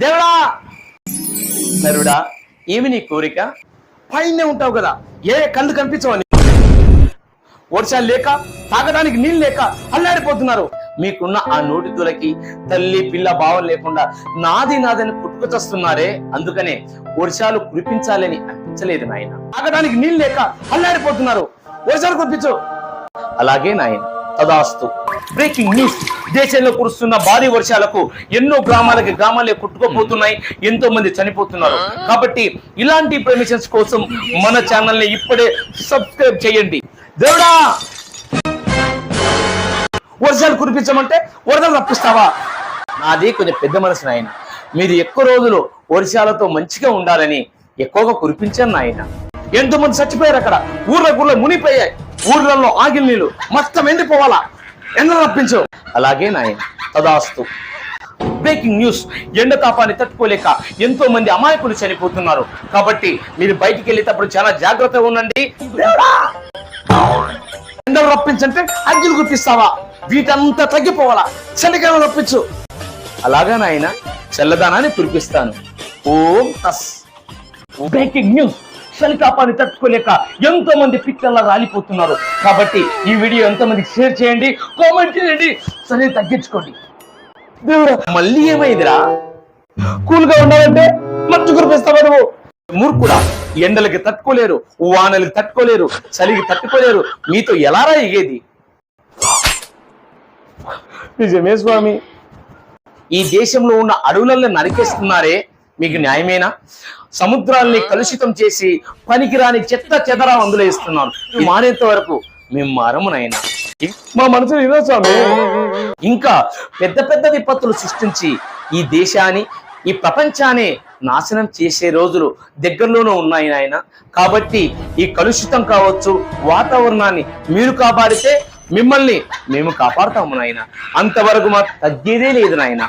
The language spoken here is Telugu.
దేవుడా నరుడా, ఏమి నీ కోరిక? పైనే ఉంటావు కదా, ఏ కళ్ళు కనిపించవని వర్షాలు లేక తాగడానికి నీళ్ళు లేక అల్లాడిపోతున్నారు. మీకున్న ఆ నోటి తులకి తల్లి పిల్ల భావం లేకుండా నాదని పుట్టుకొస్తున్నారే. అందుకనే వర్షాలు కురిపించాలని అనిపించలేదు నాయన. తాగడానికి నీళ్ళు లేక అల్లాడిపోతున్నారు, వర్షాలు కురిపించు. అలాగే నాయన, తదాస్తు. బ్రేకింగ్ న్యూస్, దేశంలో కురుస్తున్న భారీ వర్షాలకు ఎన్నో గ్రామాలే కొట్టుకోపోతున్నాయి, ఎంతో మంది చనిపోతున్నారు. కాబట్టి ఇలాంటి ఇన్ఫర్మేషన్స్ కోసం మన ఛానల్ ని ఇప్పుడే సబ్స్క్రైబ్ చేయండి. దేవుడా, వర్షాలు కురిపించమంటే వరదలు రప్పిస్తావా? నాది కొంచెం పెద్ద మనసు నాయన. మీరు ఎక్కువ రోజులు వర్షాలతో మంచిగా ఉండాలని ఎక్కువగా కురిపించాను నాయన. ఎంతో మంది చచ్చిపోయారు, అక్కడ ఊర్లో మునిపోయాయి, ఊర్లలో ఆగిల నీళ్ళు మొత్తం ఎండిపోవాలా, ఎండ రప్పించు. అలాగే నాయన, తదాస్తు. బ్రేకింగ్ న్యూస్, ఎండ తాపాన్ని తట్టుకోలేక ఎంతో మంది అమాయకులు చనిపోతున్నారు. కాబట్టి మీరు బయటికి వెళ్ళేటప్పుడు చాలా జాగ్రత్తగా ఉండండి. ఎండలు రప్పించంటే అగ్గిలు గుర్తిస్తావా? వీటంతా తగ్గిపోవాలా, చలికాలం రప్పించు. అలాగా నాయన, చల్లదానాన్ని కురిపిస్తాను. ఓం తస్. బ్రేకింగ్ న్యూస్, చలి తాపాన్ని తట్టుకోలేక ఎంతో మంది పిక్కల్లా రాలిపోతున్నారు. కాబట్టి ఈ వీడియో ఎంతో మందికి షేర్ చేయండి, కామెంట్ చేయండి, చలి తగ్గించుకోండి. దేవుడా, మళ్ళీ ఏమైందిరా? కూల్గా ఉండాలంటే మంచు కురిపిస్తావా నువ్వు? మూర్ఖుడా, ఎండలకి తట్టుకోలేరు, వానలకి తట్టుకోలేరు, చలికి తట్టుకోలేరు, మీతో ఎలారా ఎగేది? నిజమే స్వామి, ఈ దేశంలో ఉన్న అడవులలో నరికేస్తున్నారే, మీకు న్యాయమేనా? సముద్రాల్ని కలుషితం చేసి పనికిరాని చెత్త చెదరా అందులో ఇస్తున్నారు. మానేంత వరకు మేము మారమునైనా. మా మనసులో ఇదో స్వామి. ఇంకా పెద్ద పెద్ద విపత్తులు సృష్టించి ఈ దేశాన్ని, ఈ ప్రపంచాన్ని నాశనం చేసే రోజులు దగ్గరలోనే ఉన్నాయి నాయన. కాబట్టి ఈ కలుషితం కావచ్చు, వాతావరణాన్ని మీరు కాపాడితే మిమ్మల్ని మేము కాపాడుతాము నాయన. అంతవరకు మాకు తగ్గేదే లేదు నాయన.